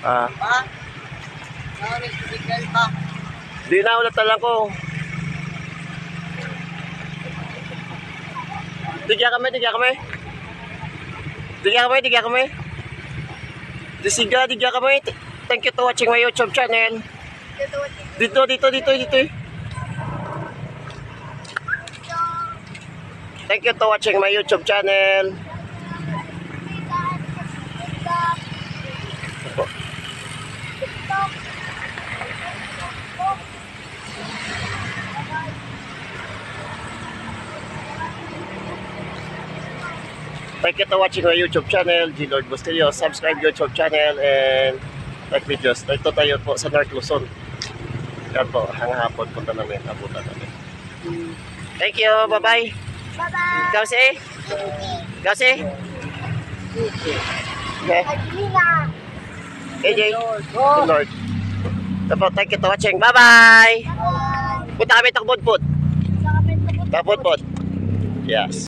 Ah. Di na ulit lang ko. Digya kami. Digya kami. Thank you to watching my YouTube channel. Dito. Thank you to watching my YouTube channel. Thank you to watching my YouTube channel, G. Lord Bustillo. Subscribe YouTube channel and like videos. Ito tayo po sa North Luzon. Yan po, hangahapon punta namin, abutan namin. Thank you, bye-bye. Bye-bye. Gausi? Okay. AJ, Lord. Ito po, thank you to watching. Bye-bye. Punta kami takbod-pod. Takbod-pod. Yes.